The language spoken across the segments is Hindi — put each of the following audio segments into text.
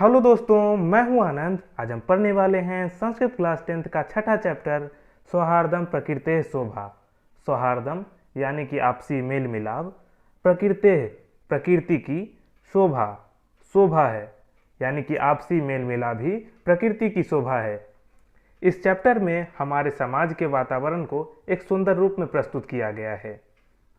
हेलो दोस्तों, मैं हूं आनंद। आज हम पढ़ने वाले हैं संस्कृत क्लास 10th का छठा चैप्टर सौहार्दम प्रकृते शोभा। सौहार्दम यानी कि आपसी मेल मिलाप, प्रकृते प्रकृति की, शोभा शोभा है यानी कि आपसी मेल मिलाप ही प्रकृति की शोभा है। इस चैप्टर में हमारे समाज के वातावरण को एक सुंदर रूप में प्रस्तुत किया गया है।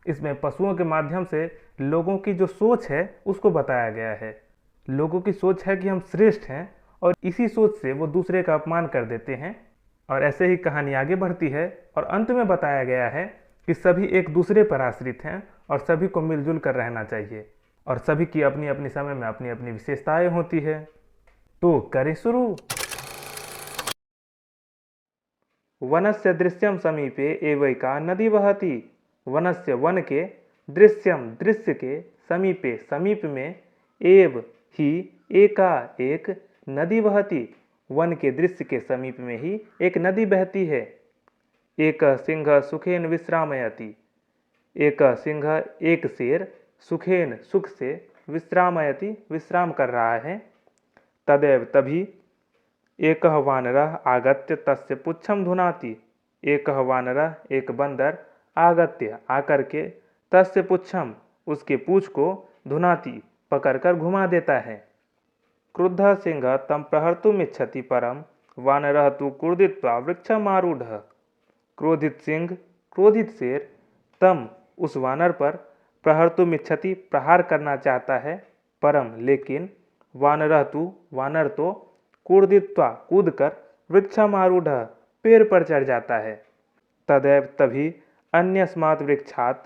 इसमें पशुओं के माध्यम से लोगों की जो सोच है उसको बताया गया है। लोगों की सोच है कि हम श्रेष्ठ हैं और इसी सोच से वो दूसरे का अपमान कर देते हैं। और ऐसे ही कहानी आगे बढ़ती है और अंत में बताया गया है कि सभी एक दूसरे पर आश्रित हैं और सभी को मिलजुल कर रहना चाहिए और सभी की अपनी अपनी समय में अपनी अपनी विशेषताएं होती है। तो करें शुरू। वनस्य दृश्यम समीपे एवैका नदी वहति। वनस्य वन के, दृश्यम दृश्य के, समीपे समीप में, एव ही एका एक, नदी बहती, वन के दृश्य के समीप में ही एक नदी बहती है। एक सिंह सुखेन विश्रामयति। एक सिंह, एक शेर, सुखेन सुख से, विश्रामयति विश्राम कर रहा है। तदेव तभी, एक वानरः आगत्य तस्य पुच्छम धुनाति। एक वानरः, एक बंदर, आगत्य आकर के, तस्य पुच्छम उसके पूछ को, धुनाति पकड़कर घुमा देता है। क्रुद्ध सिंह तम प्रहर्तुमिच्छति परम वानरः तु क्रुधित्वा वृक्षमारूढ़। क्रोधित सिंह, क्रोधित शेर, तम उस वानर पर, प्रहर्तुमिच्छति प्रहार करना चाहता है, परम लेकिन, वानरः तु वानर तो, क्रोधित्वा कूदकर, वृक्षमारूढ़ पेड़ पर चढ़ जाता है। तदैव तभी, अन्यस्मात् वृक्षात्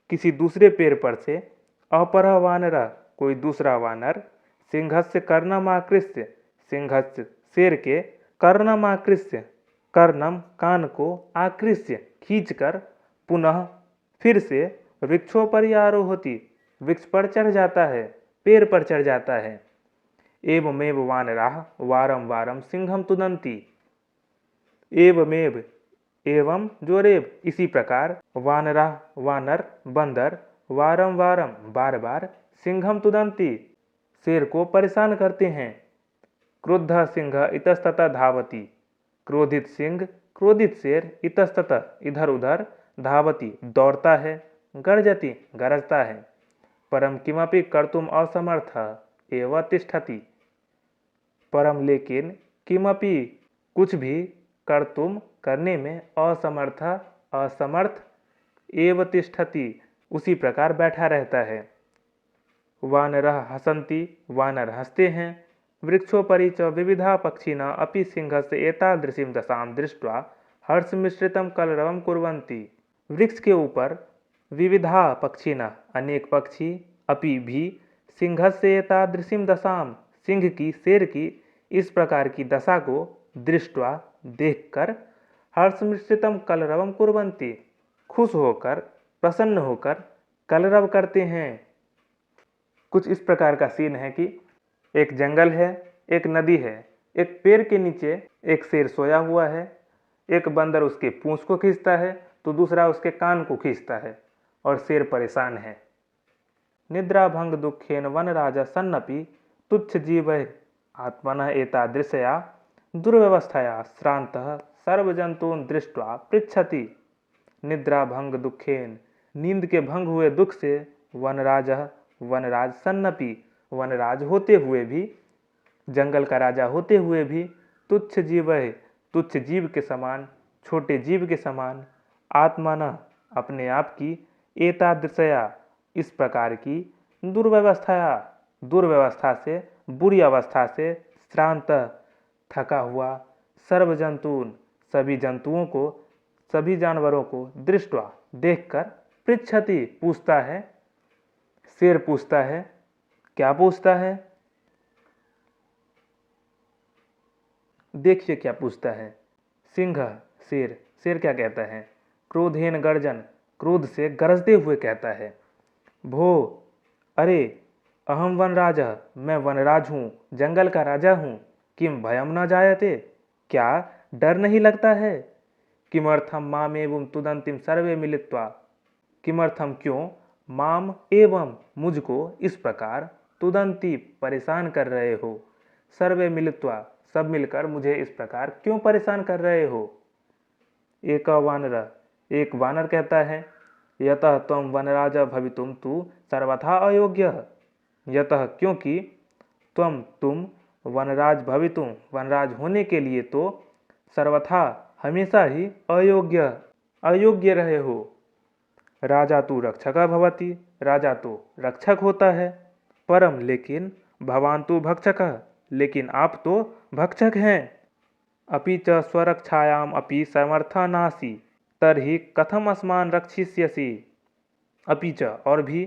किसी दूसरे पेड़ पर से, अपरः वानरः कोई दूसरा वानर, सिंहस्य कर्णमाकृष्य सिंहस्य शेर के, कर्णमाकृष्य कर्णम कान को, आकृष्य खींचकर, पुनः फिर से, वृक्षोपर्यारोहति वृक्ष पर चढ़ जाता है, पेड़ पर चढ़ जाता है। एवमेव वानराः वारं वारं सिंहम तुदन्ति। एवमेव, एवं जोरेव इसी प्रकार, वानराः वानर बंदर, वारं वारं बार बार, सिंहम तुदन्ति शेर को परेशान करते हैं। क्रुद्ध सिंह इतस्ततः धावति। क्रोधित सिंह, क्रोधित शेर, इतस्ततः इधर उधर, धावति दौड़ता है, गर्जति गरजता है, परम किमपि कर्तुम असमर्थ एव तिष्ठति। परम लेकिन, किमपि कुछ भी, कर्तुम करने में, असमर्थ असमर्थ, एव तिष्ठति उसी प्रकार बैठा रहता है। वानरः हसन्ति वानर हंसते हैं। वृक्षोपरि च विविधा पक्षिणः अपि सिंहस्य एतादृशीं दशां दृष्ट्वा हर्षमिश्रितं कलरवं कुर्वन्ति। वृक्ष के ऊपर विविधा पक्षिणः अनेक पक्षी, अपि भी, सिंहस्य एतादृशीं दशां सिंह की, शेर की इस प्रकार की दशा को, दृष्ट्वा देखकर, हर्षमिश्रितं कलरवं कुर्वन्ति खुश होकर, प्रसन्न होकर कलरव करते हैं। कुछ इस प्रकार का सीन है कि एक जंगल है, एक नदी है, एक पेड़ के नीचे एक शेर सोया हुआ है, एक बंदर उसके पूंछ को खींचता है तो दूसरा उसके कान को खींचता है और शेर परेशान है। निद्रा भंग दुखेन वनराज सन्नपि तुच्छ जीवैः आत्मनः एतादृशया दुर्व्यवस्थया श्रान्तः सर्वजंतून् दृष्ट्वा पृच्छति। निद्रा भंग दुखेन, नींद के भंग हुए दुख से, वनराज सन्नपि वनराज होते हुए भी, जंगल का राजा होते हुए भी, तुच्छ जीवैः तुच्छ जीव के समान, छोटे जीव के समान, आत्मनः अपने आप की, एतादृशया इस प्रकार की, दुर्व्यवस्थया दुर्व्यवस्था से, बुरी अवस्था से, श्रांत थका हुआ, सर्वजंतून सभी जंतुओं को, सभी जानवरों को, दृष्टवा देखकर, पृच्छति पूछता है। शेर पूछता है, क्या पूछता है? देखिए क्या पूछता है। सिंह शेर, शेर क्या कहता है? क्रोधेन गर्जन, क्रोध से गरजते हुए कहता है। भो, अरे, अहम वनराज, मैं वनराज हूँ, जंगल का राजा हूँ। किम भयम न जायते, क्या डर नहीं लगता है? किमर्थम माम एवं तुदंतिम सर्वे मिलित्वा, किमर्थम क्यों, माम एवं मुझको इस प्रकार, तुदंती परेशान कर रहे हो, सर्वे मिलित्वा, सब मिलकर मुझे इस प्रकार क्यों परेशान कर रहे हो। एक वानर, एक वानर कहता है, यतः त्वं वनराजा भवितुम तु सर्वथा अयोग्यः। यतः क्योंकि तुम वनराज भवितुम वनराज होने के लिए तो सर्वथा हमेशा ही अयोग्य रहे हो। राजा तु रक्षकः भवति, राजा तो रक्षक होता है। परम लेकिन भवान तु भक्षकः, लेकिन आप तो भक्षक हैं। अपि च स्वरक्षायाम अपि समर्थः नासि, तर्हि कथम अस्मान् रक्षिष्यसि। अपि च और भी,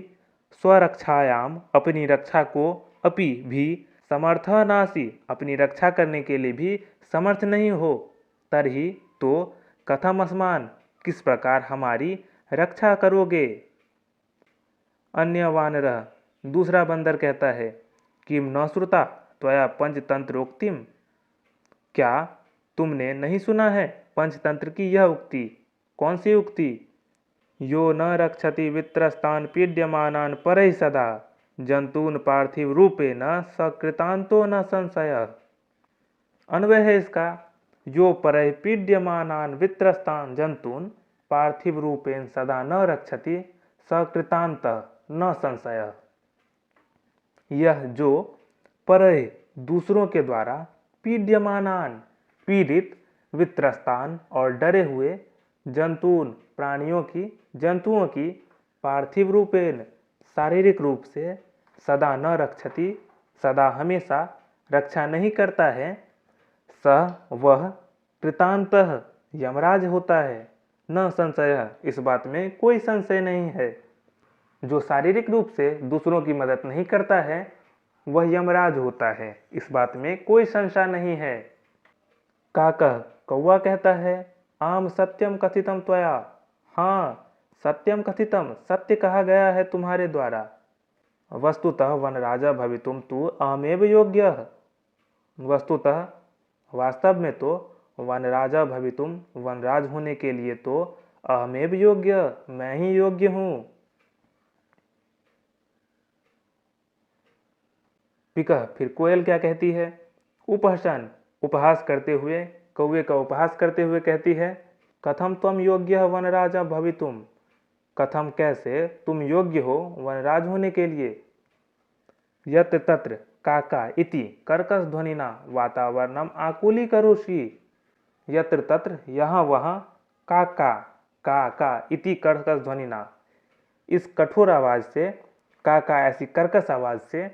स्वरक्षायाम अपनी रक्षा को, अपि भी, समर्थः नासि अपनी रक्षा करने के लिए भी समर्थ नहीं हो। तर्हि तो कथम अस्मान किस प्रकार हमारी रक्षा करोगे। अन्य वानरः, दूसरा बंदर कहता है, किम न श्रुता त्वया पंचतंत्रोक्तिम, क्या तुमने नहीं सुना है पंचतंत्र की यह उक्ति। कौन सी उक्ति। यो न रक्षति वित्रस्तान पीड्यमानान परैः सदा, जंतून पार्थिव रूपे न सकृतांतो न संशय। अन्वय है इसका, यो परैः पीड्यमानान वित्रस्तान जंतून पार्थिव रूपेण सदा न रक्षति सकृतांत न संशय। यह जो परैः दूसरों के द्वारा, पीड्यमानान पीड़ित, वित्रस्तान और डरे हुए, जंतून जंतुओं की पार्थिव रूपेण शारीरिक रूप से, सदा न रक्षति सदा हमेशा रक्षा नहीं करता है, सह वह कृतांतः यमराज होता है, न संशय इस बात में कोई संशय नहीं है। जो शारीरिक रूप से दूसरों की मदद नहीं करता है वह यमराज होता है, इस बात में कोई संशय नहीं है। काकः, कौवा कहता है, आम सत्यम कथितम त्वया, हाँ सत्यम कथितम, सत्य कहा गया है तुम्हारे द्वारा। वस्तुतः वनराजा भवितुम तु अहमेव योग्यः, वस्तुतः वास्तव में तो वनराजा भवितुम वनराज होने के लिए तो अहमेव योग्य, मैं ही योग्य हूँ। पिकः, फिर कोयल क्या कहती है। उपहसन, उपहास करते हुए, कौवे का उपहास करते हुए कहती है, कथम त्वं योग्यः वनराजा भवितुम, कथम कैसे तुम योग्य हो वनराज होने के लिए। यत्र तत्र काका इति कर्कश ध्वनिना वातावरणम आकुलीकरोषि। यत्र तत्र यहाँ वहाँ, काका काका इति कर्कश ध्वनिना इस कठोर आवाज से, काका ऐसी कर्कश आवाज से,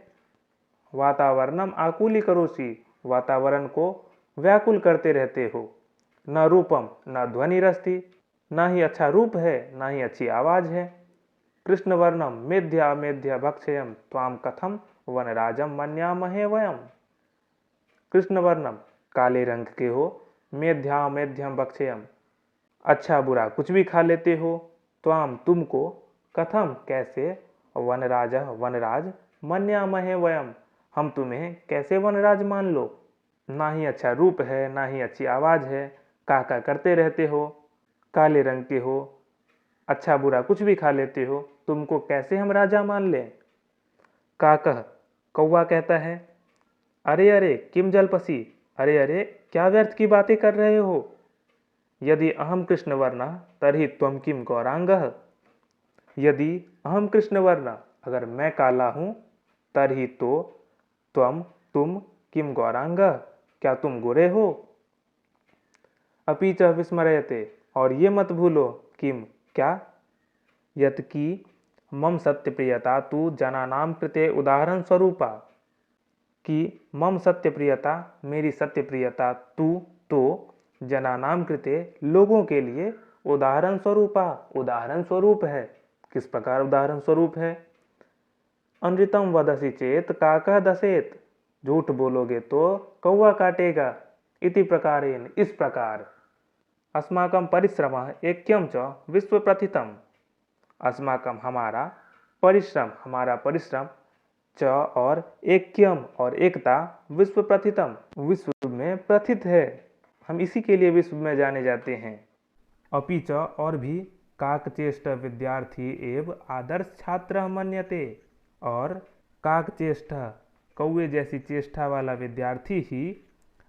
वातावरणम आकुलीकरोषि वातावरण को व्याकुल करते रहते हो। न रूपम न ध्वनिरस्ति, न ही अच्छा रूप है न ही अच्छी आवाज है। कृष्णवर्णम मेध्य अमेध्य भक्षयम त्वाम कथम वनराजम मन्यामहे वयम। कृष्णवर्णम काले रंग के हो, मेध्या मेध्यम भक्षयम अच्छा बुरा कुछ भी खा लेते हो, त्वाम तुमको, कथम कैसे, वनराज मन्यामहे वयम हम तुम्हें कैसे वनराज मान लो। ना ही अच्छा रूप है ना ही अच्छी आवाज है, काका करते रहते हो, काले रंग के हो, अच्छा बुरा कुछ भी खा लेते हो, तुमको कैसे हम राजा मान लें। काकः, कौवा कहता है, अरे अरे किम जल्पसि, अरे अरे क्या व्यर्थ की बातें कर रहे हो। यदि अहम कृष्णवर्णः तर्हि त्वं किम गौरांगः। यदि अहम कृष्णवर्ण, अगर मैं काला हूँ, तर्हि तो तुम किम गौरांगः, क्या तुम गोरे हो। अपि च विस्मरयते, और ये मत भूलो, किम क्या, यत् की मम सत्यप्रियता तु जनानां कृते उदाहरण स्वरूपा, कि मम सत्यप्रियता मेरी सत्यप्रियता तु तो जनानां कृते लोगों के लिए उदाहरण स्वरूपा उदाहरण स्वरूप है। किस प्रकार उदाहरण स्वरूप है। अनृतम वदसि चेत काकः दशेत, झूठ बोलोगे तो कौवा काटेगा। इति प्रकारेण इस प्रकार। अस्माकं परिश्रमः ऐक्यं च विश्व प्रथितम्, अस्माकं हमारा परिश्रम च और ऐक्यम और एकता विश्व प्रथितम विश्व में प्रथित है, हम इसी के लिए विश्व में जाने जाते हैं। अपि च और भी, काकचेष्ट विद्यार्थी एव आदर्श छात्र मन्यते, और काकचेष्ट कौवे जैसी चेष्टा वाला विद्यार्थी ही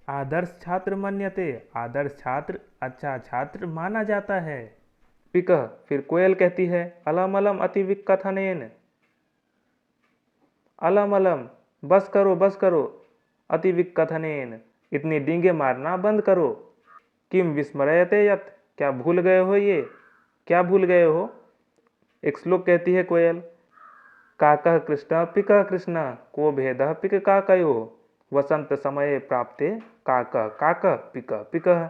आदर्श छात्र मन्यते, आदर्श छात्र अच्छा छात्र माना जाता है। पिकः फिर कोयल कहती है अलम अलम अति विकथनेन, अलम अलम बस करो अति विकथनेन इतनी डींगे मारना बंद करो। किम विस्मरयते यत् क्या भूल गए हो, ये क्या भूल गए हो। एक श्लोक कहती है कोयल काकः कृष्ण पिकः कृष्ण को भेदः पिक काकयो वसंत समये प्राप्ते काकः काकः पिकः पिकः।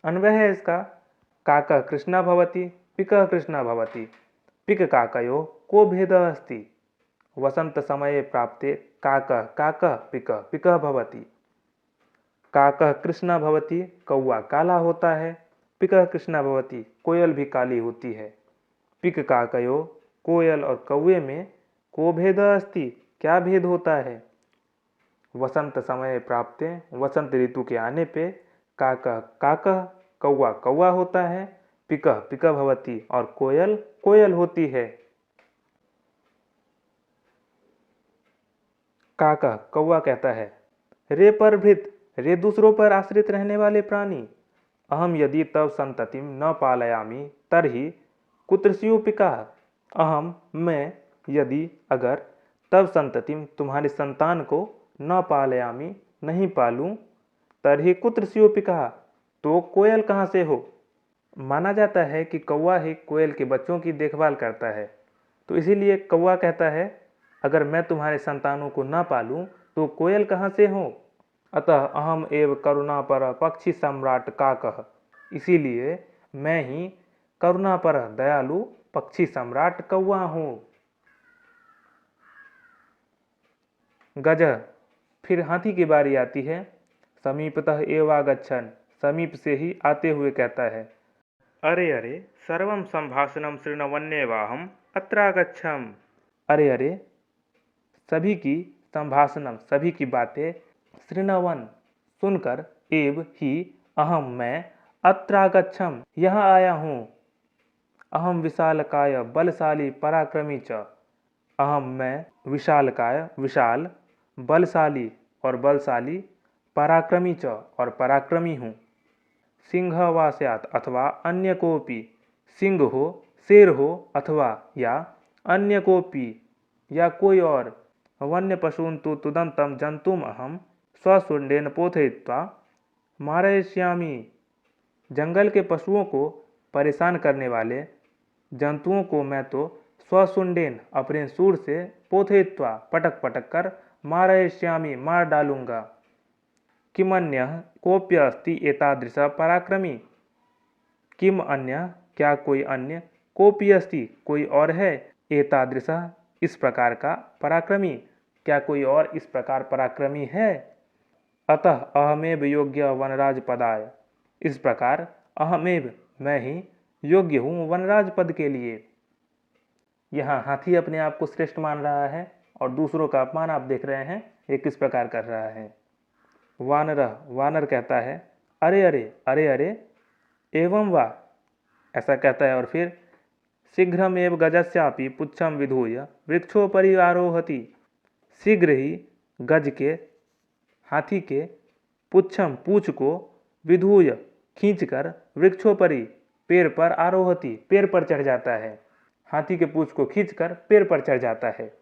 अन्वय है इसका काकः कृष्णा भवति पिकः कृष्णा भवति पिक काकयो को भेदः अस्ति वसंत समये प्राप्ते काकः काकः पिकः पिकः भवति। काकः कृष्णा भवति कौवा काला होता है, पिकः कृष्णा भवति कोयल भी काली होती है। पिक काकयो कोयल और कौवे में को भेदः अस्ति क्या भेद होता है। वसंत समय प्राप्ते वसंत ऋतु के आने पे काकः काकः कौवा कौवा होता है, पिकः पिकः भवति और कोयल कोयल होती है। काकः कौवा कहता है रे परभृत रे दूसरों पर आश्रित रहने वाले प्राणी, अहम यदि तव संततिम न पालयामि तरहि कुत्र स्युपिकाः। अहम मैं यदि अगर तव संततिम तुम्हारी संतान को न पालयामि नहीं पालूं तरहि कुत्र स्युपिकाः तो कोयल कहाँ से हो। माना जाता है कि कौवा ही कोयल के बच्चों की देखभाल करता है, तो इसीलिए कौवा कहता है अगर मैं तुम्हारे संतानों को न पालूं तो कोयल कहाँ से हो। अतः अहम एव करुणापर पक्षी सम्राट काकः, इसीलिए मैं ही करुणापर दयालु पक्षी सम्राट कौवा हूँ। गजः फिर हाथी की बारी आती है। समीपतः एवागच्छन् समीप से ही आते हुए कहता है अरे अरे सर्वं संभाषणं शृण्वन्नेवाहम् अत्रागच्छम्। अरे अरे सभी की संभाषणम सभी की बातें शृण्वन सुनकर एव ही अहम मैं अत्रागच्छम् यहाँ आया हूँ। अहम विशालकाय बलशाली पराक्रमी च, अहम मैं विशालकाय विशाल बलशाली और बलशाली पराक्रमी च और पराक्रमी हूँ। सिंह वा स्यात् अथवा अन्य कोपि, सिंह हो शेर हो अथवा या अन्य कोपि या कोई और, वन्य पशून् तु तुदन्तं जंतुम अहम स्वशुंडेन पोथयित्वा मारयिष्यामि। जंगल के पशुओं को परेशान करने वाले जंतुओं को मैं तो स्वशुंडेन अपने सूंड से पोथयित्वा पटक पटक कर मारयिष्यामि मार डालूंगा। किमन्यः कोऽप्यस्ति एतादृशः पराक्रमी, किम अन्य क्या कोई अन्य, कोऽपि अस्ति कोई और है, एतादृशः इस प्रकार का पराक्रमी क्या कोई और इस प्रकार पराक्रमी है। अतः अहमेव योग्य वनराज पदाय, इस प्रकार अहमेव मैं ही योग्य हूँ वनराज पद के लिए। यहाँ हाथी अपने आप को श्रेष्ठ मान रहा है और दूसरों का अपमान आप देख रहे हैं ये किस प्रकार कर रहा है। वानर कहता है अरे अरे अरे अरे एवं वा, ऐसा कहता है और फिर शीघ्रमेव गजस्यापि पुच्छम विधूय वृक्षोपरि आरोहति। शीघ्र ही गज के हाथी के पुच्छम पूछ को विधूय खींचकर वृक्षोपरि पेड़ पर आरोहति पेड़ पर चढ़ जाता है। हाथी के पूछ को खींचकर पेड़ पर चढ़ जाता है।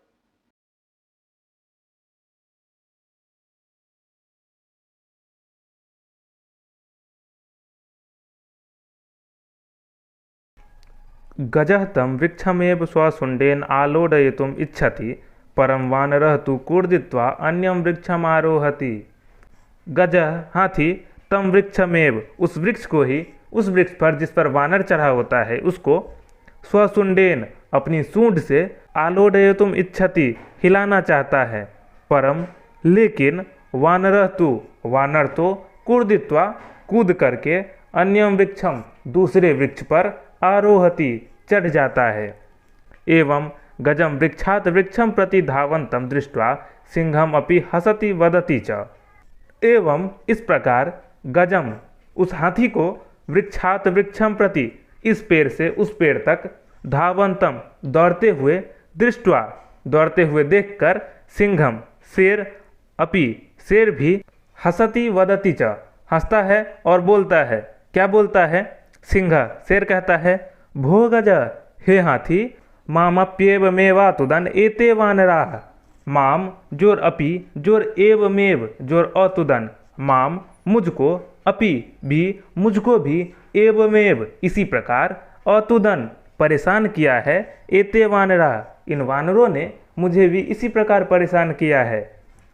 गजः तं वृक्षमेव स्वशुण्डेन आलोडयितुम् इच्छति परं वानरः तु कूर्दित्वा अन्यं वृक्षम् आरोहति। गजः हाथी तम वृक्षमेव उस वृक्ष को ही, उस वृक्ष पर जिस पर वानर चढ़ा होता है उसको स्वशुण्डेन अपनी सूंड से आलोडयितुम् इच्छति हिलाना चाहता है, परम लेकिन वानरः तु वानर तो कूर्दित्वा कूद करके अन्यम वृक्षम दूसरे वृक्ष पर आरोहति चढ़ जाता है। एवं गजम वृक्षात वृक्षम प्रति धावंतम दृष्ट्वा सिंहम अपि हसति वदति च। एवं इस प्रकार गजम उस हाथी को वृक्षात वृक्षम प्रति इस पेड़ से उस पेड़ तक धावंतम दौड़ते हुए दृष्ट्वा दौड़ते हुए देखकर सिंहम शेर अपि, शेर भी हसति वदति च, हंसता है और बोलता है। क्या बोलता है? सिंह, शेर कहता है, भो गज, हे हाथी, मामप्येवमेवातुदन् एते वानराः। माम जोर अपि, जोर एवमेव, जोर अतुदन, माम मुझको, अपि भी, मुझको भी, एवमेव इसी प्रकार, अतुदन परेशान किया है, एते वानरा इन वानरों ने मुझे भी इसी प्रकार परेशान किया है।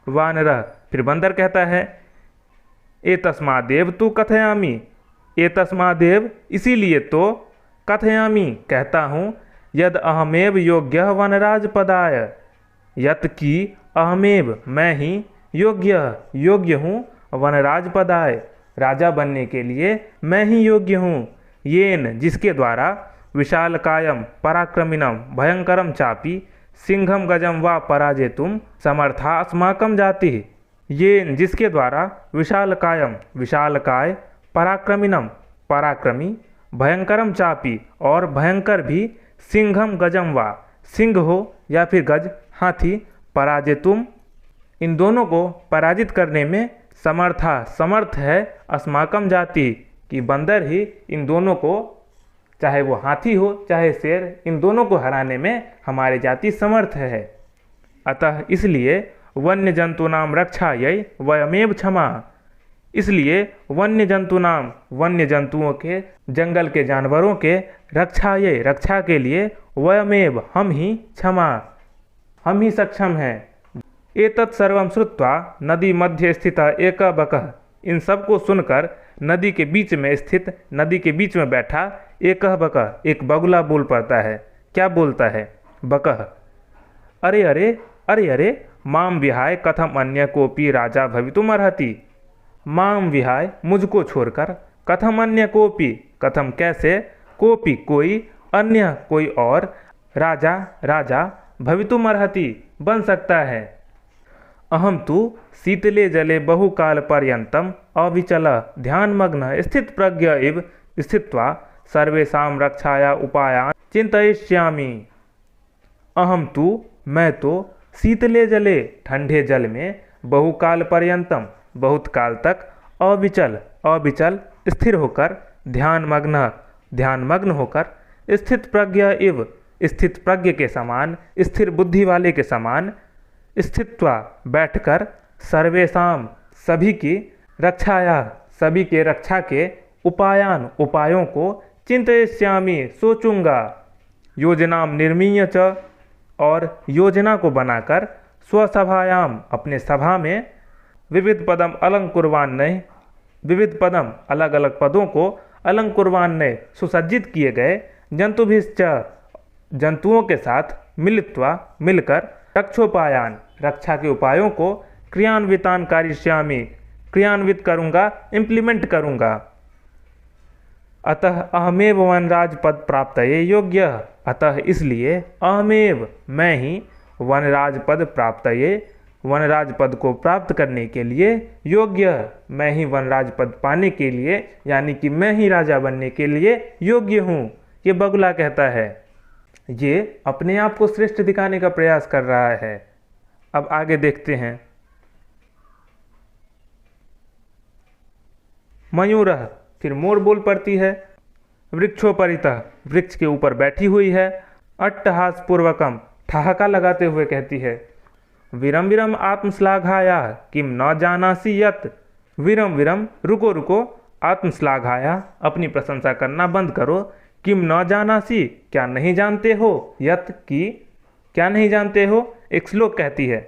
वानरः, फिर बंदर कहता है, एतस्मादेव तु कथयामि, एतस्मादेव इसीलिए तो, कथयामि कहता हूँ, यद अहमेव योग्य वनराज पदाय, यत की अहमेव मैं ही, योग्य हूँ, वनराज पदाय राजा बनने के लिए मैं ही योग्य हूँ। येन जिसके द्वारा, विशालकायम पराक्रमिणम भयंकरम चापी, सिंहम गजम वा पराजेतुम समर्था अस्माकम जाति। येन जिसके द्वारा, विशालकायम विशालकाय, पराक्रमिणम पराक्रमी, भयंकरम चापी और भयंकर भी, सिंघम गजम वा सिंह हो या फिर गज हाथी, पराजेतुम इन दोनों को पराजित करने में, समर्था समर्थ है, अस्माकम जाति कि बंदर ही इन दोनों को, चाहे वो हाथी हो चाहे शेर, इन दोनों को हराने में हमारी जाति समर्थ है। अतः इसलिए वन्य जंतु नाम रक्षायै वयमेव क्षमा, इसलिए वन्य जंतु नाम वन्य जंतुओं के, जंगल के जानवरों के, रक्षायै रक्षा के लिए, वयमेव हम ही, क्षमा हम ही सक्षम हैं। एतत् सर्वं श्रुत्वा नदी मध्य स्थित एक बकः, इन सब को सुनकर नदी के बीच में स्थित, नदी के बीच में बैठा एक बकः, एक बगुला बोल पड़ता है। क्या बोलता है? बकः, अरे अरे अरे अरे, माम विहाय कथम अन्य कोपी राजा भवितुमर्हति। माम विहाय मुझको छोड़कर, कथम अन्य कोपी कथम कैसे, कोपी कोई, अन्य कोई और, राजा राजा, भवितुमर्हति बन सकता है। अहम तु शीतले जले बहुकाल पर्यंतम अविचल ध्यानमग्न स्थित प्रज्ञ इव स्थित्वा सर्वेषां रक्षाया उपायान् चिंतयिष्यामि। अहम तु मैं तो, शीतले जले ठंडे जल में, बहुकाल पर्यंतम बहुत काल तक, अविचल अविचल स्थिर होकर, ध्यानमग्न होकर, स्थित प्रज्ञ इव स्थित प्रज्ञ के समान, स्थिर बुद्धि वाले के समान, स्थित्वा बैठकर, सर्वेषाम सभी की, रक्षाया सभी के रक्षा के, उपायान उपायों को, चिंतयिष्यामि सोचूंगा, योजनाम निर्मीय च और योजना को बनाकर, स्वसभायाम अपने सभा में, विविध पदम अलंकुर्वान्नय, विविध पदम अलग अलग पदों को, अलंकुर्वान्नय सुसज्जित किए गए, जंतुभिश्च जंतुओं के साथ, मिलित्वा मिलकर, रक्षोपायान रक्षा के उपायों को, क्रियान्वितान कारिष्यामि क्रियान्वित करूँगा, इम्प्लीमेंट करूँगा। अतः अहमेव वनराज पद प्राप्तये योग्य, अतः इसलिए अहमेव मैं ही, वनराज पद प्राप्तये वनराज पद को प्राप्त करने के लिए, योग्य मैं ही वनराज पद पाने के लिए, यानी कि मैं ही राजा बनने के लिए योग्य हूँ। ये बगुला कहता है। ये अपने आप को श्रेष्ठ दिखाने का प्रयास कर रहा है। अब आगे देखते हैं। मयूरः, फिर मोर बोल पड़ती है। वृक्षोपरितः, वृक्ष के ऊपर बैठी हुई है। अट्टहास पूर्वकम, ठहाका लगाते हुए कहती है। विरम विरम आत्मश्लाघाया किम न जानासी यत, विरम विरम रुको रुको, आत्मश्लाघाया अपनी प्रशंसा करना बंद करो, किम न जानासी क्या नहीं जानते हो, यत की क्या नहीं जानते हो। एक श्लोक कहती है,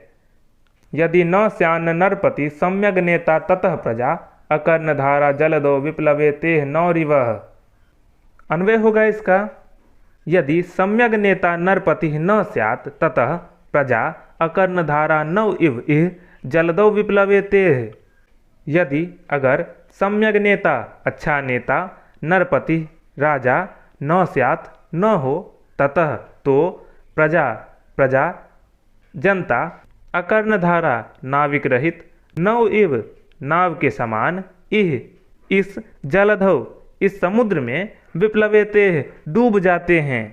यदि न स्यान्न नरपति सम्यग नेता ततः प्रजा, अकर्णधारा जलदो विप्लवे तेह नौरिवः। अन्वय होगा इसका, यदि सम्यग नेता नरपति न स्यात् ततः प्रजा, अकर्णधारा नौ इव इह जलदो विप्लवे तेह। यदि अगर सम्यग नेता अच्छा नेता, नरपति राजा, न स्यात् न हो, ततः तो, प्रजा जनता, अकर्णधारा नाविक रहित, नौ इव नाव के समान, इह इस जलधौ इस समुद्र में, विप्लवेते डूब जाते हैं।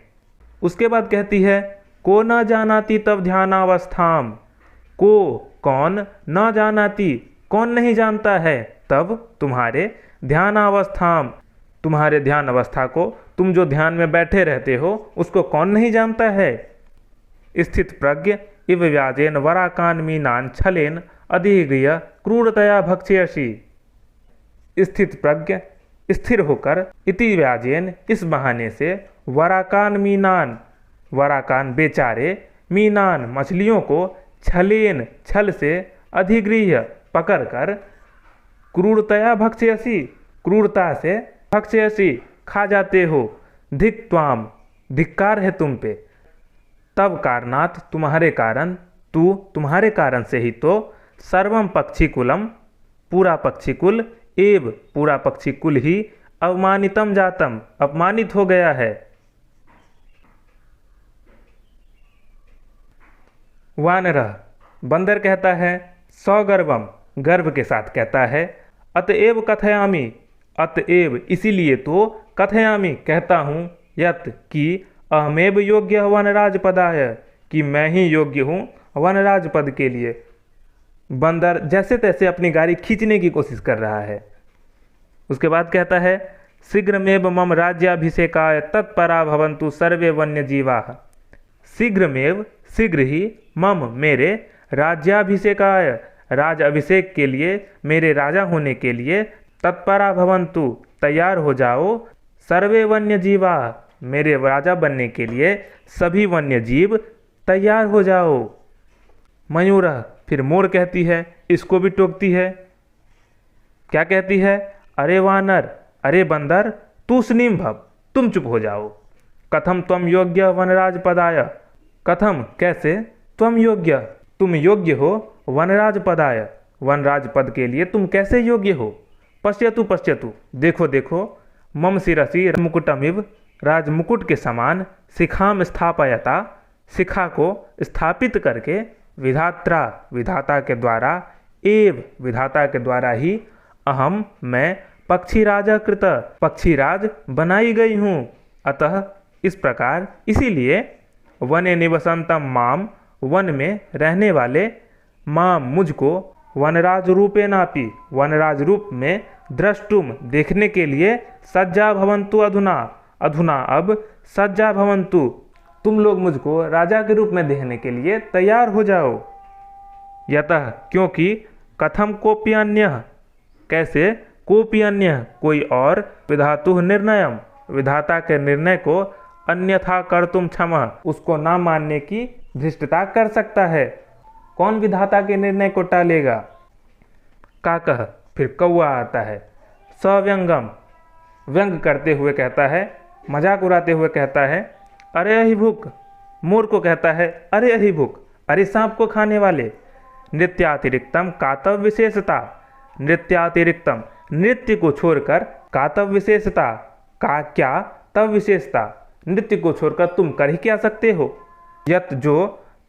उसके बाद कहती है, को न जानाति तब ध्यानावस्थाम, को कौन न जानाति, कौन नहीं जानता है। तब तुम्हारे ध्यानावस्थाम, तुम्हारे ध्यान अवस्था को, तुम जो ध्यान में बैठे रहते हो उसको कौन नहीं जानता है। स्थित प्रज्ञ इव व्याजेन वराकान मीनान छलेन अधिगृह्य क्रूरतया भक्ष्यसि। स्थित प्रज्ञ स्थिर होकर, इति व्याजेन इस बहाने से, वराकान मीनान, वराकान बेचारे, मीनान मछलियों को, छलेन छल से, अधिगृह्य पकड़कर, क्रूरतया भक्ष्यसि क्रूरता से, भक्ष्यसि खा जाते हो। धिक त्वाम धिक्कार है तुम पे। तब कारणात तुम्हारे कारण, तू तुम्हारे कारण से ही तो, सर्वम पक्षीकुलम पूरा पक्षीकुल, एव पूरा पक्षीकुल ही, अवमानितम जातम अपमानित हो गया है। वानरः बंदर कहता है, सौगर्वम गर्व के साथ कहता है, अतएव कथयामि अतएव इसीलिए तो, कथयामि कहता हूँ, यत कि अहमेव योग्य वनराज पदाय कि मैं ही योग्य हूँ वनराज पद के लिए। बंदर जैसे तैसे अपनी गाड़ी खींचने की कोशिश कर रहा है। उसके बाद कहता है, शीघ्रमेव मम राज्याभिषेकाय तत्परा भवन्तु सर्वे वन्य जीवाः। शीघ्रमेव शीघ्र ही, मम मेरे, राज्याभिषेकाय राज अभिषेक के लिए, मेरे राजा होने के लिए, तत्परा भवन्तु तैयार हो जाओ, सर्वे वन्य जीवा मेरे राजा बनने के लिए सभी वन्य जीव तैयार हो जाओ। मयूरः फिर मोर कहती है, इसको भी टोकती है। क्या कहती है, अरे वानर, अरे बंदर, तूष्णीम भव, तुम चुप हो जाओ। कथम त्वम योग्य वनराज पदाय, कथम कैसे, त्वम योग्य तुम योग्य हो, वनराज पदाय वनराज पद के लिए तुम कैसे योग्य हो। पश्यतु पश्यतु देखो देखो, मम शिरसि मुकुटमिव राजमुकुट के समान, शिखाम स्थापयता शिखा को स्थापित करके, विधात्रा विधाता के द्वारा, एव विधाता के द्वारा ही, अहम मैं, पक्षीराजा कृत पक्षीराज बनाई गई हूँ। अतः इस प्रकार, इसीलिए, वने निवसंतम माम वन में रहने वाले, माम मुझको, वनराज रूपे नापी वनराज रूप में, द्रष्टुम देखने के लिए, सज्जा भवन्तु अधुना अधुना अब, सज्जा भवन्तु तुम लोग मुझको राजा के रूप में देखने के लिए तैयार हो जाओ। यतः क्योंकि, कथम कोपि अन्यः कैसे, कोपि अन्यः कोई और, विधातुः निर्णयम विधाता के निर्णय को, अन्यथा कर्तुम क्षमः उसको ना मानने की धृष्टता कर सकता है। कौन विधाता के निर्णय को टालेगा। काकः फिर कौआ आता है, सव्यंगम व्यंग करते हुए कहता है, मजाक उड़ाते हुए कहता है, अरे अहिभुक। मोर को कहता है, अरे अहिभुक, अरे सांप को खाने वाले। नृत्यातिरिक्तम कातव विशेषता, नृत्यातिरिक्तम नृत्य को छोड़कर, कातव विशेषता का क्या, तब विशेषता नृत्य को छोड़कर तुम कर ही क्या सकते हो। यत जो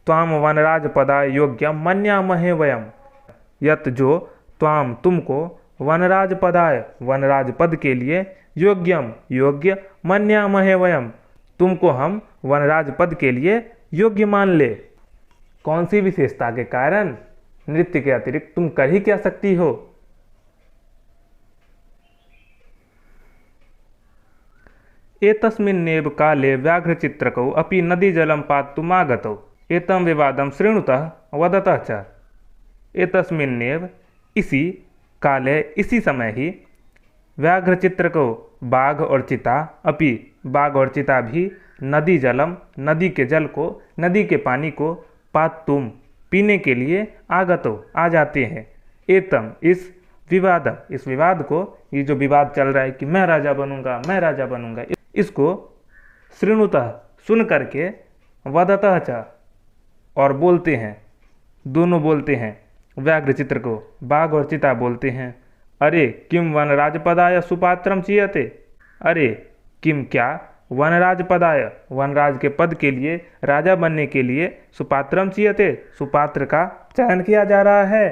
त्वाम वनराज पदाय योग्य मन्यामहे वयम, यत जो त्वाम तुमको, वनराज पदाय वनराज पद के लिए, योग्यम योग्य, मन्यामहे वयम तुमको हम वनराज पद के लिए योग्य मान ले। कौन सी विशेषता के कारण, नृत्य के अतिरिक्त तुम कर ही क्या सकती हो। एतस्मिन्नेव काले व्याघ्रचित्रकौ अपि नदीजलं पातुमागतौ एतं विवादं शृणुतः वदतः च। एतस्मिन्नेव इसी काले इसी समय ही, व्याघ्रचित्रकौ बाघ और चिता, अपि बाघ और चिता भी, नदी जलम नदी के जल को, नदी के पानी को, पातुम पीने के लिए, आगतो आ जाते हैं, एतम इस विवादम इस विवाद को, ये जो विवाद चल रहा है कि मैं राजा बनूंगा मैं राजा बनूंगा, इसको शृणुतः सुन करके, वदतः च और बोलते हैं, दोनों बोलते हैं, व्याघ्रचित्र को बाघ और चिता बोलते हैं, अरे किम वनराज पदाय सुपात्रम चीयते, अरे किम क्या, वनराज पदाय वनराज के पद के लिए, राजा बनने के लिए, सुपात्रम चीयते सुपात्र का चयन किया जा रहा है।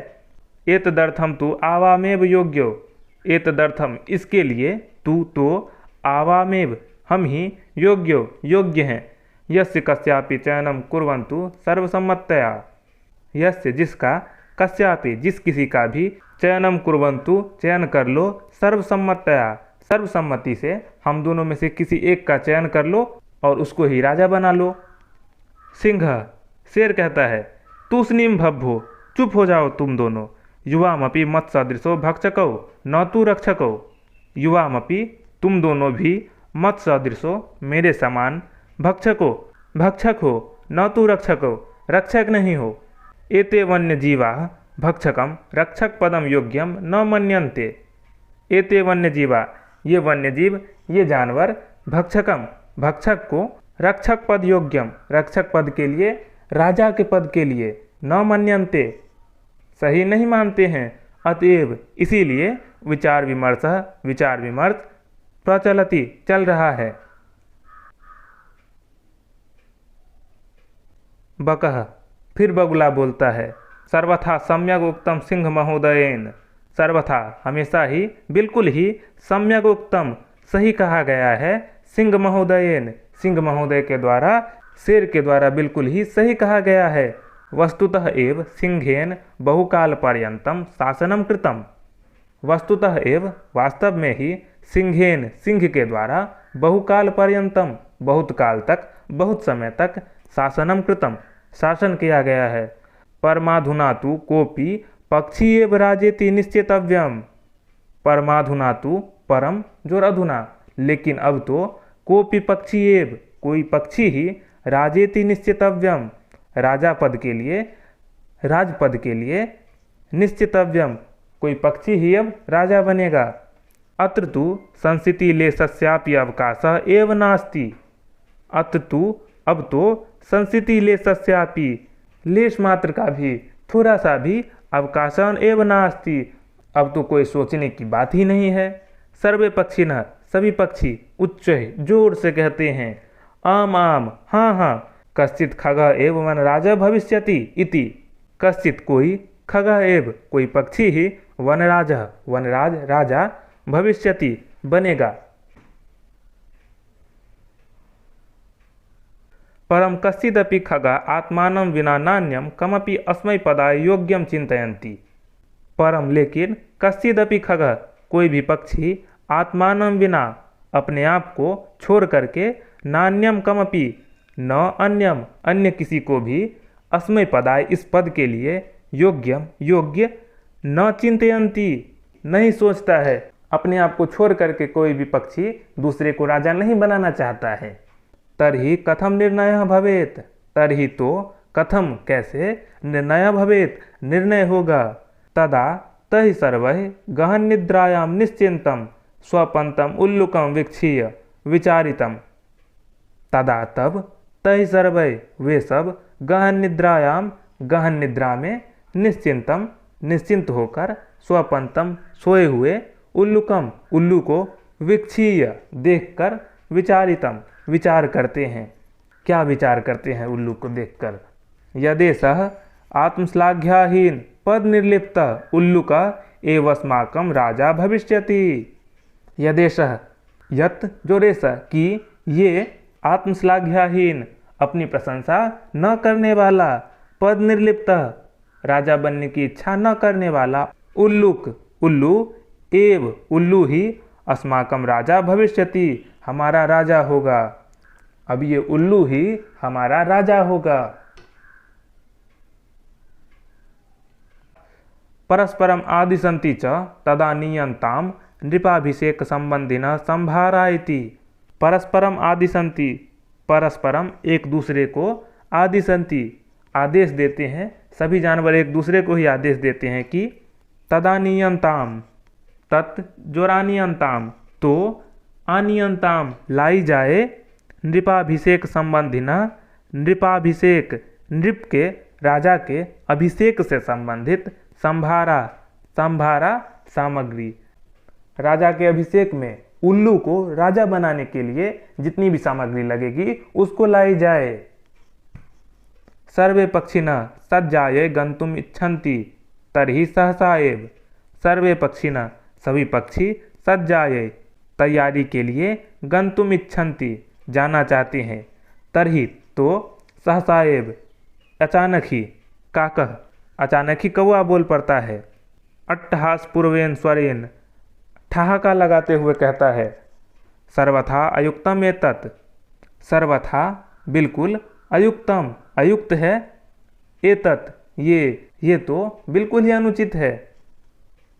एतदर्थम तु आवामेव योग्यो, एतदर्थम इसके लिए, तू तो, आवामेव हम ही, योग्यो योग्य हैं, यस्य कस्यापि चयनम कुर्वन्तु सर्वसम्मतया, यस्य जिसका, कस्यापि जिस किसी का भी चयनम कुर्वन्तु चयन कर लो सर्वसम्मतया सर्वसम्मति से हम दोनों में से किसी एक का चयन कर लो और उसको ही राजा बना लो। सिंह शेर कहता है तूष्णीम भब्भो चुप हो जाओ तुम दोनों। युवामपि मत सदृशो भक्षको न तू रक्षको। युवामपि तुम दोनों भी मत सदृशो मेरे समान भक्षको भक्षक हो न तू रक्षको रक्षक नहीं हो। एते वन्य जीवा भक्षकम रक्षक पदम योग्यम न मन्यन्ते। एते वन्य जीवा ये वन्य जीव ये जानवर भक्षकम भक्षक को रक्षक पद योग्यम रक्षक पद के लिए राजा के पद के लिए न मन्यन्ते सही नहीं मानते हैं। अतएव इसीलिए विचार विमर्श प्रचलति चल रहा है। बकः फिर बगुला बोलता है सर्वथा सम्यक उक्तम सिंह महोदयेन। सर्वथा हमेशा ही बिल्कुल ही सम्यक उक्तम सही कहा गया है सिंह महोदयेन सिंह महोदय के द्वारा शेर के द्वारा बिल्कुल ही सही कहा गया है। वस्तुतः एव सिंहेन बहुकाल पर्यंतम शासनम कृतम। वस्तुतः एव वास्तव में ही सिंहेन सिंह के द्वारा बहुकाल पर्यंतम बहुत काल तक बहुत समय तक शासनम कृतम शासन किया गया है। परमाधुना तु कोपि पक्षी एव राजेति निश्चेतव्यम। परमाधुना तु परम जोर अधुना लेकिन अब तो कोपि पक्षी एव कोई पक्षी ही राजेति निश्चितव्यम राजा पद के लिए राजपद के लिए निश्चितव्यम कोई पक्षी ही अब राजा बनेगा। अत्र तु संस्थिति लेशस्यापि अवकाशः एव नास्ति। अत्र तु अब तो संस्थिति लेशस्यापि लेश मात्र का भी थोड़ा सा भी अवकाशन एव नास्ति अब तो कोई सोचने की बात ही नहीं है। सर्वे पक्षिणः सभी पक्षी उच्च जोर से कहते हैं आम आम हाँ हाँ। कश्चित खगः एव वनराजः भविष्यति इति। कश्चित कोई खगः एव कोई पक्षी ही वनराजः वनराज राजा भविष्यति बनेगा। परम कश्चिदपि खगः आत्मानं विना नान्यं कमपि अस्मै पदाय योग्यं चिन्तयन्ति। परम लेकिन कश्चिदपि खगः कोई भी पक्षी आत्मानं विना अपने आप को छोड़ करके नान्यम कमपि न अन्यम अन्य किसी को भी अस्मै पदाय इस पद के लिए योग्यम योग्य न चिंतयन्ति नहीं सोचता है। अपने आप को छोड़ करके कोई भी पक्षी दूसरे को राजा नहीं बनाना चाहता है। तर्हि कथम निर्णय भवेत तर्हि तो कथम कैसे निर्णय भवेत निर्णय होगा। तदा तहि सर्वैः गहन निद्रायां निश्चिंतम स्वपंतम उल्लुकम वीक्षीय विचारितम। तदा तब तहि सर्वै वे सब गहन निद्रायाम गहन निद्रा में निश्चिंतम निश्चिंत होकर स्वपंतम सोए हुए उल्लुकम उल्लू को वीक्षीय देखकर विचारितम विचार करते हैं। क्या विचार करते हैं उल्लू को देखकर। यदेशः आत्मश्लाघ्याहीन पद निर्लिप्त उल्लुका एवस्माकं राजा भविष्यति। यदेशः यत जो रेश कि ये आत्मश्लाघ्याहीन अपनी प्रशंसा न करने वाला पद निर्लिप्त राजा बनने की इच्छा न करने वाला उल्लुक उल्लू एव उल्लू ही अस्माकम राजा भविष्यति हमारा राजा होगा। अब ये उल्लू ही हमारा राजा होगा। परस्परम आदिशन्ति च तदा नीयन्ताम नृपाभिषेक संबंधिनः संभारा इति। परस्परम आदिशन्ति परस्परम एक दूसरे को आदिशन्ति आदेश देते हैं। सभी जानवर एक दूसरे को ही आदेश देते हैं कि तदा नीयन्ताम तत् जोरानियंताम तो आनियंताम लाई जाए नृपाभिषेक संबंधिना नृपाभिषेक नृप के राजा के अभिषेक से संबंधित संभारा संभारा सामग्री। राजा के अभिषेक में उल्लू को राजा बनाने के लिए जितनी भी सामग्री लगेगी उसको लाई जाए। सर्वे पक्षिणः सज्जायै गंतुम इच्छन्ति तर्हि सहसा एव। सर्वे पक्षिणः सभी पक्षी सज्जायै तैयारी के लिए गंतुम इच्छन्ति जाना चाहते हैं। तर्हि तो सहसा एव अचानक ही काकः अचानक ही कौआ बोल पड़ता है। अट्टहास पूर्वेन स्वरेन, ठहाका लगाते हुए कहता है, सर्वथा अयुक्तम एतत्, सर्वथा बिल्कुल, अयुक्तम अयुक्त है, एतत् ये तो बिल्कुल ही अनुचित है।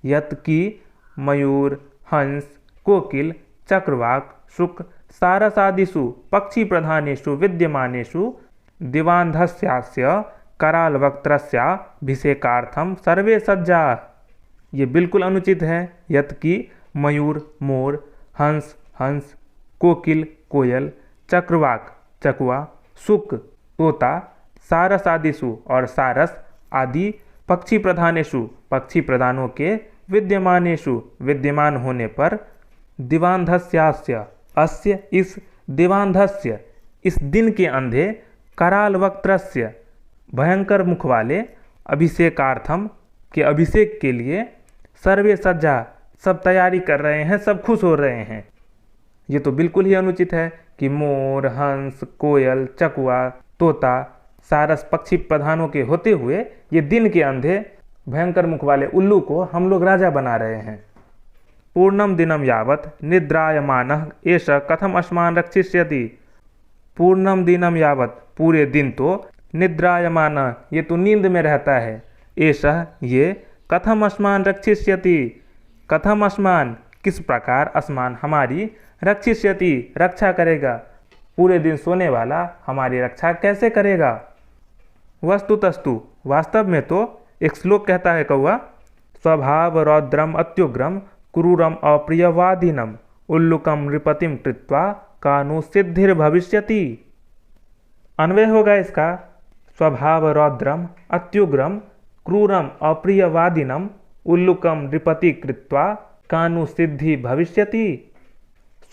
यत् की मयूर, हंस, कोकिल, चक्रवाक, शुक, सारसादिषु पक्षी प्रधानेषु विद्यमानेषु दिवान्धस्यास्य करालवक्त्रस्याभिषेकार्थम सर्वे सज्जा। ये बिल्कुल अनुचित है। यत् की मयूर मोर, हंस हंस, कोकिल कोयल, चक्रवाक चकवा, शुक तोता, सारस आदिषु और सारस आदि पक्षी प्रधानेषु पक्षी प्रधानों के विद्यमानेषु विद्यमान होने पर दिवान्धस्यास्य अस्य इस दिवान्धस्य इस दिन के अंधे कराल वक्त्रस्य भयंकर मुख वाले अभिषेकार्थम के अभिषेक के लिए सर्वे सज्जा सब तैयारी कर रहे हैं, सब खुश हो रहे हैं। ये तो बिल्कुल ही अनुचित है कि मोर, हंस, कोयल, चकवा, तोता, सारस पक्षी प्रधानों के होते हुए ये दिन के अंधे भयंकर मुख वाले उल्लू को हम लोग राजा बना रहे हैं। पूर्णम दिनम यावत निद्रायमानः एष कथम अस्मान रक्षिष्यति। पूर्णम दिनम यावत पूरे दिन तो, निद्रायमान ये तो नींद में रहता है, एष ये कथम अस्मान रक्षिष्यति, कथम अस्मान किस प्रकार, अस्मान हमारी, रक्षिष्यति रक्षा करेगा, पूरे दिन सोने वाला हमारी रक्षा कैसे करेगा। वस्तुतस्तु वास्तव में तो एक श्लोक कहता है कौआ, स्वभाव रौद्रम अत्युग्रम क्रूरम अप्रियवादिनम उल्लुकम नृपतिम कृत्वा कानु सिद्धिर्भविष्यति। अन्वय होगा इसका, स्वभाव रौद्रम अत्युग्रम क्रूरम अप्रियवादिनम उल्लुकम नृपति कृत्वा कानु सिद्धि भविष्यति।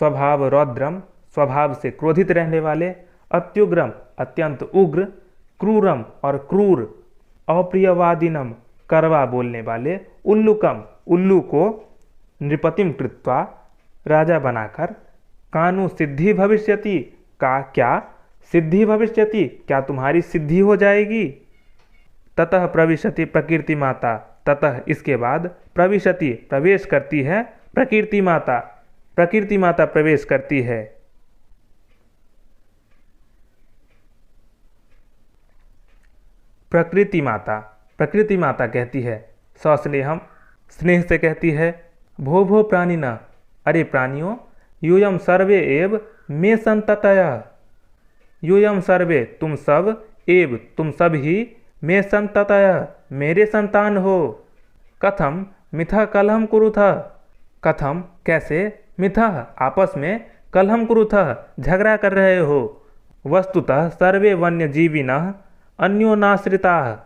स्वभाव रौद्रम स्वभाव से क्रोधित रहने वाले, अत्युग्रम अत्यंत उग्र, क्रूरम और क्रूर, अप्रियवादिनम करवा बोलने वाले, उल्लुकम उल्लू को, नृपतिम कृत्वा राजा बनाकर, कानु सिद्धि भविष्यति का क्या सिद्धि भविष्यति क्या तुम्हारी सिद्धि हो जाएगी। ततः प्रविशति प्रकृति माता, ततः इसके बाद प्रविशति प्रवेश करती है, प्रकृति माता प्रवेश करती है। प्रकृति माता कहती है, सस्नेहम स्नेह से कहती है, भो भो प्राणिना, अरे प्राणियों, यूयम सर्वे एव मे संततयः, यूयम सर्वे तुम सब, एव तुम सब ही, मे संततयः मेरे संतान हो। कथम मिथः कलहम कुरुथः, कथम कैसे, मिथः आपस में, कलहम कुरुथः झगड़ा कर रहे हो। वस्तुतः सर्वे वन्य जीविनः अन्योनाश्रिताः,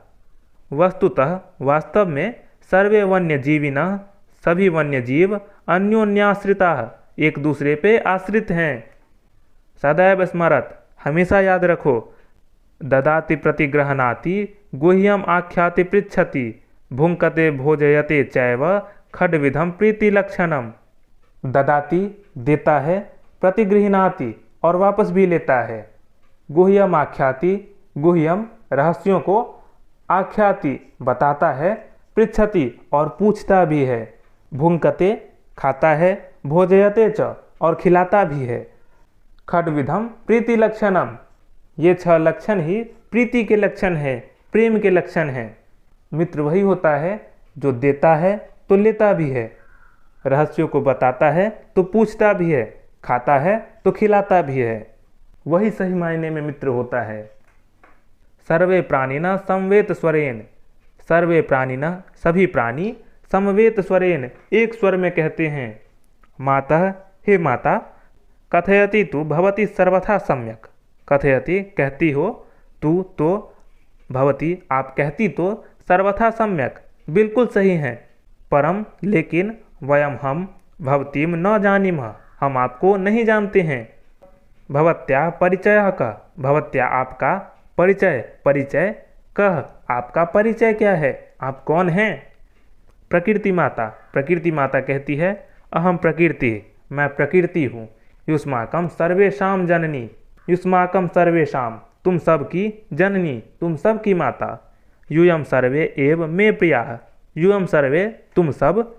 वस्तुतः वास्तव में सर्वे वन्य जीविनः सभी वन्य जीव अन्योन्याश्रिताः एक दूसरे पे आश्रित हैं। सदैव स्मरत हमेशा याद रखो, ददाति प्रतिग्रहणाति गुह्यम आख्याति पृच्छति भुंकते भोजयते चैव खड्विधम प्रीति लक्षणम। ददाति देता है, प्रतिगृहणाति और वापस भी लेता है, गुह्यम आख्याति गुह्यम रहस्यों को, आख्याति बताता है, पृच्छति और पूछता भी है, भुंकते खाता है, भोजयते च और खिलाता भी है, खड्विधम प्रीति लक्षणम ये 6 लक्षण ही प्रीति के लक्षण है, प्रेम के लक्षण हैं। मित्र वही होता है जो देता है तो लेता भी है, रहस्यों को बताता है तो पूछता भी है, खाता है तो खिलाता भी है, वही सही मायने में मित्र होता है। सर्वे प्राणिना समवेत स्वरेन, सर्वे प्राणिना सभी प्राणी, समवेत स्वरेन एक स्वर में कहते हैं। मातः हे माता, कथयति तु भवती सर्वथा सम्यक, कथयति कहती हो, तू तो, भवती आप कहती तो, सर्वथा सम्यक बिल्कुल सही हैं, परम लेकिन, वयम हम, भवतीम न जानीमः हम आपको नहीं जानते हैं। भवत्या परिचयः कः, भवत्या आपका परिचय, परिचय कः आपका परिचय क्या है, आप कौन हैं। प्रकृति माता कहती है, अहम प्रकृति मैं प्रकृति हूँ, युष्माकम सर्वेषां जननी, युष्माकम सर्वेषां तुम सब की जननी तुम सब की माता, यूयम सर्वे एव मे प्रियाः, यूयम सर्वे तुम सब,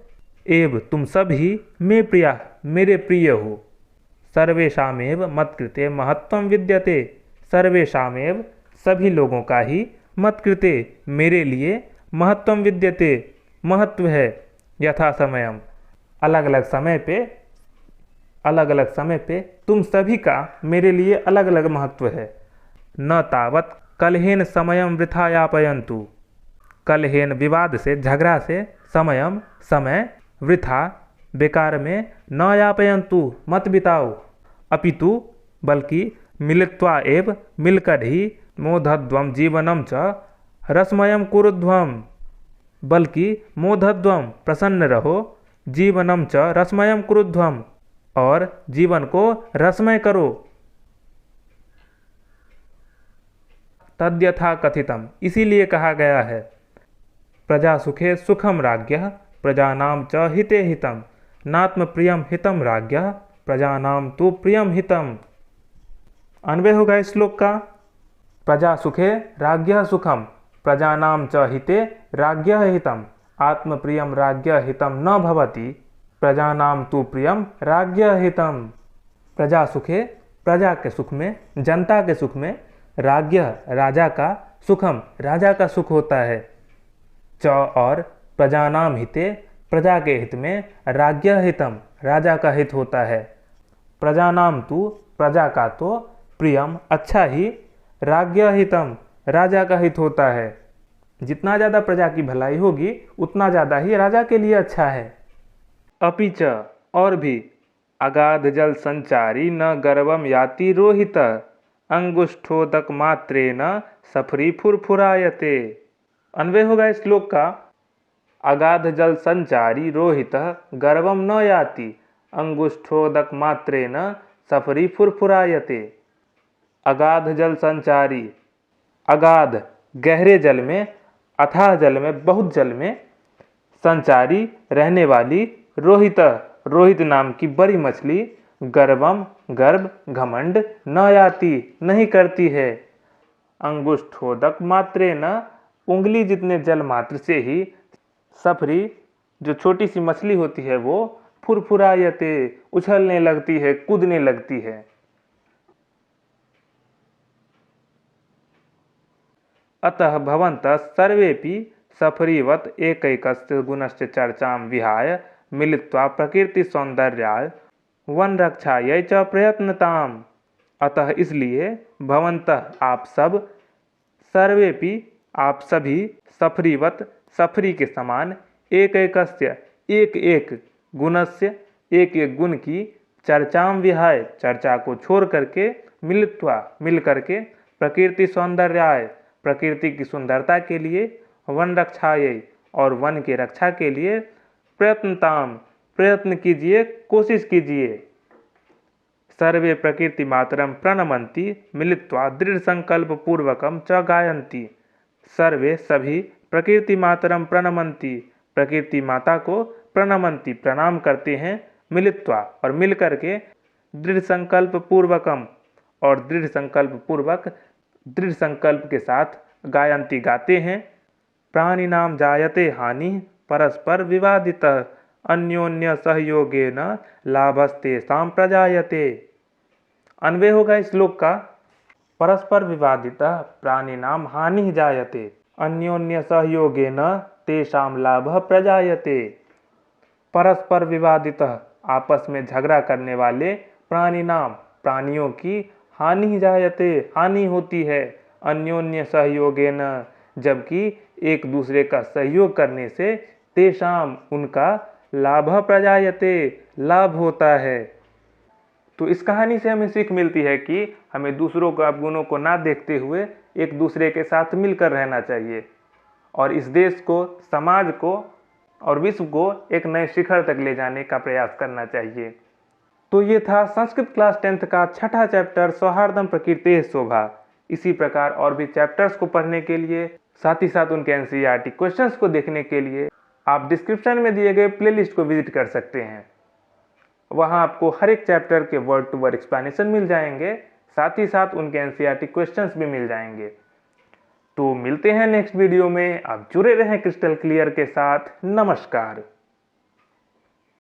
एव तुम सब ही, मे प्रियाः मेरे प्रिय हो। सर्वेषामेव मत्कृते महत्त्वं विद्यते, सर्वेषामेव सभी लोगों का ही, मत्कृते मेरे लिए, महत्त्वं विद्यते महत्व है, यथा समयम अलग अलग समय पे तुम सभी का मेरे लिए अलग अलग महत्व है। न तावत कलहेन समयम वृथा यापयन्तु, कलहेन विवाद से झगड़ा से, समयम समय, वृथा बेकार में, न यापयन्तु मत बिताओ, अपितु बल्कि मिलित्वा एव मिलकर ही, मोधध्वम जीवनम च रसमयम कुरुध्वम, बल्कि मोधध्वम प्रसन्न रहो, जीवनम च रसमयम कुरुध्वम और जीवन को रसमय करो। तद्यथा कथितम इसीलिए कहा गया है, प्रजा सुखे सुखम राज्ञः प्रजानाम च हिते हितम, नात्म प्रियम हितम राज्ञः प्रजानाम तु प्रियम हितम। अन्वय होगा इस श्लोक का, प्रजा सुखे राज्ञः सुखम प्रजानाम च हिते राज्ञः हितम, आत्म प्रियम राज्ञः हितम न भवति, प्रजानाम तु प्रियम राज्ञः हितम। प्रजा सुखे प्रजा के सुख में, जनता के सुख में, राज्ञः राजा का, सुखम राजा का सुख होता है, च और प्रजानाम हिते प्रजा के हित में, राज्ञः हितम राजा का हित होता है, प्रजानाम तु प्रजा का तो, प्रियम अच्छा ही, राज्ञः हितम राजा का हित होता है। जितना ज़्यादा प्रजा की भलाई होगी उतना ज़्यादा ही राजा के लिए अच्छा है। अपिच और भी, अगाध जल संचारी न गर्वम याति रोहित, अंगुष्ठोदक मात्रेन सफरी फुरफुरायते। अन्वय होगा इस श्लोक का, अगाध जल संचारी रोहित गर्वम न याति, अंगुष्ठोदक मात्रेन सफरी फुरफुरायते। अगाध जल संचारी, अगाध गहरे जल में, अथाह जल में, बहुत जल में, संचारी रहने वाली, रोहित रोहित नाम की बड़ी मछली, गर्वम गर्भ घमंड, न याति नहीं करती है, अंगुष्ठोदक मात्रे न उंगली जितने जल मात्र से ही, सफरी जो छोटी सी मछली होती है वो, फुरफुरायते उछलने लगती है, कूदने लगती है। अतः भवन्तः सर्वेपि सफरीवत एकैकस्य गुणस्य चर्चां विहाय मिलित्वा प्रकृति सौंदर्याय वनरक्षायै च प्रयत्नताम्। अतः इसलिए भवन्तः आप सब, सर्वेपि आप सभी, सफरीवत सफरी के समान, एकैकस्य एक एक गुणस्य एक एक गुण की, चर्चां विहाय चर्चा को छोड़ करके, मिलित्वा मिल करके, प्रकृति सौंदर्याय प्रकृति की सुंदरता के लिए, वन रक्षायै और वन की रक्षा के लिए, प्रयत्नताम प्रयत्न कीजिए, कोशिश कीजिए। सर्वे प्रकृति मातरम प्रणमंती मिलित्वा दृढ़ संकल्प पूर्वकम च गायंती। सर्वे सभी प्रकृति मातरम प्रणमंती प्रकृति माता को प्रणमंती प्रणाम करते हैं, मिलित्वा और मिल करके, दृढ़ संकल्प पूर्वकम और दृढ़ संकल्प पूर्वक, दृढ़ संकल्प के साथ, गायंती गाते हैं। प्राणी नाम जायते हानि परस्पर विवादितः अन्योन्य सहयोगेन लाभस्तेषां प्रजायते। अन्वय होगा इस श्लोक का, परस्पर विवादितः प्राणी नाम हानि जायते अन्योन्य सहयोगेन तेषां लाभः प्रजायते। परस्पर विवादितः आपस में झगड़ा करने वाले, प्राणी नाम प्राणियों की, हानि जायते हानि होती है, अन्योन्य सहयोगेन जबकि एक दूसरे का सहयोग करने से, तेषाम उनका, लाभ प्रजायते लाभ होता है। तो इस कहानी से हमें सीख मिलती है कि हमें दूसरों के अवगुणों को ना देखते हुए एक दूसरे के साथ मिलकर रहना चाहिए और इस देश को, समाज को और विश्व को एक नए शिखर तक ले जाने का प्रयास करना चाहिए। तो ये था संस्कृत क्लास 10th का छठा चैप्टर सौहार्दम प्रकृतेः शोभा। इसी प्रकार और भी चैप्टर्स को पढ़ने के लिए, साथ ही साथ उनके एनसीईआरटी क्वेश्चंस को देखने के लिए आप डिस्क्रिप्शन में दिए गए प्लेलिस्ट को विजिट कर सकते हैं। वहां आपको हर एक चैप्टर के वर्ड टू वर्ड एक्सप्लेनेशन मिल जाएंगे, साथ ही साथ उनके एनसीईआरटी क्वेश्चंस भी मिल जाएंगे। तो मिलते हैं नेक्स्ट वीडियो में। आप जुड़े रहें क्रिस्टल क्लियर के साथ। नमस्कार।